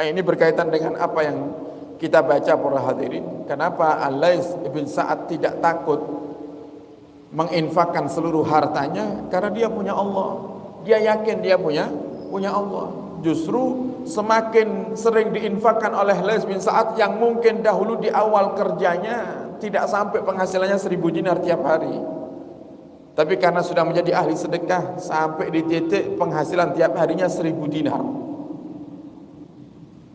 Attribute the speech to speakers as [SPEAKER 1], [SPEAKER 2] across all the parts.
[SPEAKER 1] Nah, ini berkaitan dengan apa yang kita baca para hadirin. Kenapa Al-Lais bin Sa'ad tidak takut menginfakkan seluruh hartanya? Karena dia punya Allah. Dia yakin dia punya Allah. Justru semakin sering diinfakkan oleh Lais bin Sa'ad yang mungkin dahulu di awal kerjanya tidak sampai penghasilannya 1000 dinar tiap hari, tapi karena sudah menjadi ahli sedekah sampai di titik penghasilan tiap harinya 1000 dinar,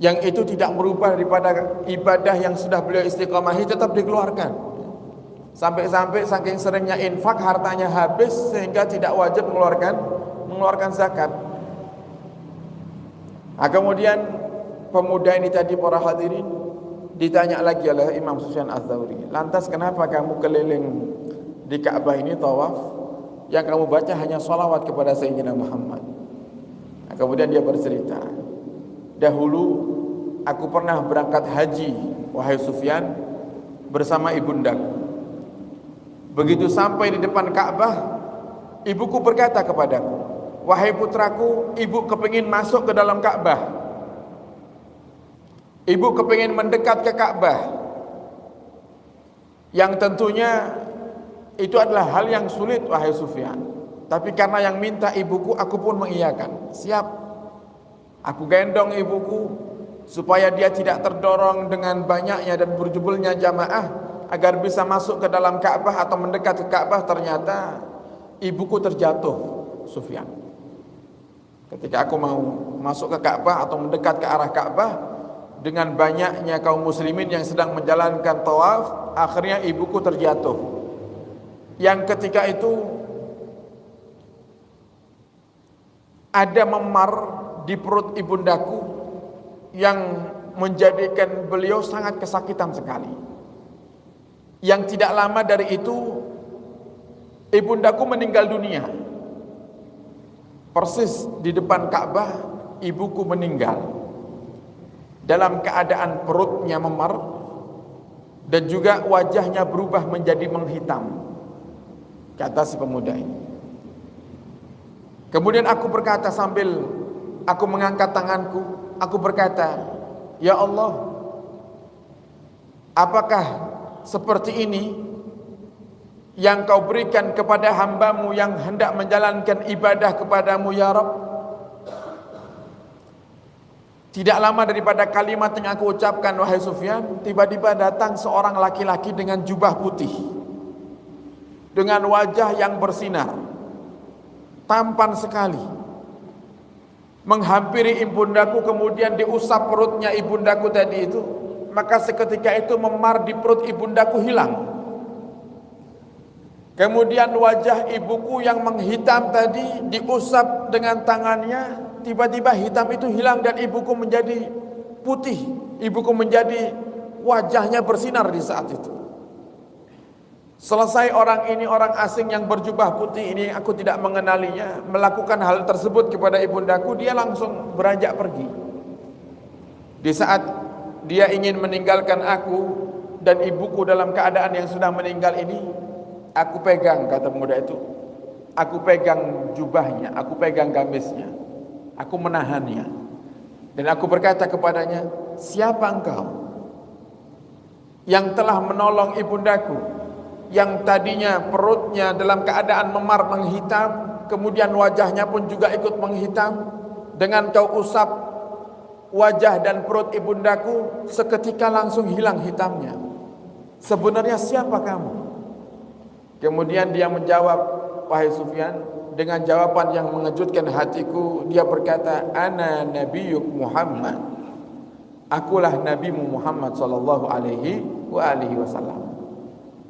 [SPEAKER 1] yang itu tidak merubah daripada ibadah yang sudah beliau istiqomahi tetap dikeluarkan. Sampai-sampai saking seringnya infak hartanya habis sehingga tidak wajib mengeluarkan zakat. Nah, kemudian pemuda ini tadi para hadirin ditanya lagi oleh Imam Sufyan Az-Tsauri, lantas kenapa kamu keliling di Ka'bah ini tawaf, yang kamu baca hanya sholawat kepada Sayyidina Muhammad? Nah, kemudian dia bercerita, dahulu aku pernah berangkat haji, wahai Sufyan, bersama ibundaku. Begitu sampai di depan Ka'bah, ibuku berkata kepadaku, wahai putraku, ibu kepingin masuk ke dalam Ka'bah. Ibu kepingin mendekat ke Ka'bah, yang tentunya itu adalah hal yang sulit wahai Sufyan. Tapi karena yang minta ibuku, aku pun mengiyakan. Siap. Aku gendong ibuku supaya dia tidak terdorong dengan banyaknya dan berjubelnya jamaah agar bisa masuk ke dalam Ka'bah atau mendekat ke Ka'bah. Ternyata ibuku terjatuh, Sufyan. Ketika aku mau masuk ke Ka'bah atau mendekat ke arah Ka'bah, dengan banyaknya kaum muslimin yang sedang menjalankan tawaf, akhirnya ibuku terjatuh. Yang ketika itu ada memar di perut ibundaku yang menjadikan beliau sangat kesakitan sekali. Yang tidak lama dari itu ibundaku meninggal dunia. Persis di depan Ka'bah ibuku meninggal dalam keadaan perutnya memar dan juga wajahnya berubah menjadi menghitam, kata si pemuda ini. Kemudian aku berkata sambil aku mengangkat tanganku, aku berkata, ya Allah, apakah seperti ini yang kau berikan kepada hambamu yang hendak menjalankan ibadah kepadamu ya Rabb? Tidak lama daripada kalimat yang aku ucapkan wahai Sufyan, tiba-tiba datang seorang laki-laki dengan jubah putih, dengan wajah yang bersinar, tampan sekali, menghampiri ibundaku, kemudian diusap perutnya ibundaku tadi itu. Maka seketika itu memar di perut ibundaku hilang. Kemudian wajah ibuku yang menghitam tadi diusap dengan tangannya, tiba-tiba hitam itu hilang dan ibuku menjadi putih. Ibuku menjadi wajahnya bersinar di saat itu. Selesai orang ini, orang asing yang berjubah putih ini, aku tidak mengenalinya, melakukan hal tersebut kepada ibundaku, dia langsung beranjak pergi. Di saat dia ingin meninggalkan aku dan ibuku dalam keadaan yang sudah meninggal ini, aku pegang, kata pemuda itu, aku pegang jubahnya, aku pegang gamisnya, aku menahannya, dan aku berkata kepadanya, siapa engkau yang telah menolong ibundaku, yang tadinya perutnya dalam keadaan memar menghitam, kemudian wajahnya pun juga ikut menghitam, dengan kau usap wajah dan perut ibundaku, seketika langsung hilang hitamnya. Sebenarnya siapa kamu? Kemudian dia menjawab, wahai Sufyan, dengan jawaban yang mengejutkan hatiku, dia berkata, ana nabiyyuk Muhammad, akulah nabimu Muhammad sallallahu alaihi wasallam.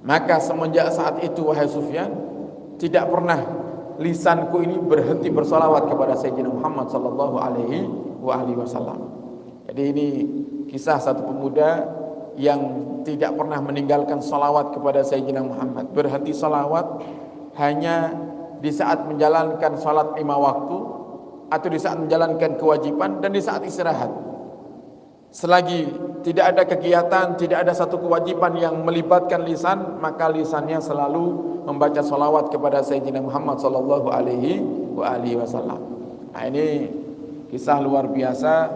[SPEAKER 1] Maka semenjak saat itu wahai Sufyan, tidak pernah lisanku ini berhenti bersalawat kepada Sayyidina Muhammad sallallahu alaihi wasallam. Jadi ini kisah satu pemuda yang tidak pernah meninggalkan salawat kepada Sayyidina Muhammad. Berhenti salawat hanya di saat menjalankan salat 5 waktu, atau di saat menjalankan kewajiban, dan di saat istirahat. Selagi tidak ada kegiatan, tidak ada satu kewajiban yang melibatkan lisan, maka lisannya selalu membaca salawat kepada Sayyidina Muhammad sallallahu alaihi wasallam. Nah, ini kisah luar biasa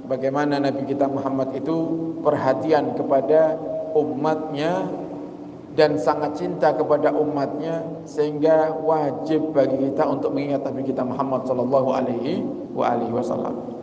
[SPEAKER 1] bagaimana Nabi kita Muhammad itu perhatian kepada umatnya dan sangat cinta kepada umatnya, sehingga wajib bagi kita untuk mengingat Nabi kita Muhammad sallallahu alaihi wasallam.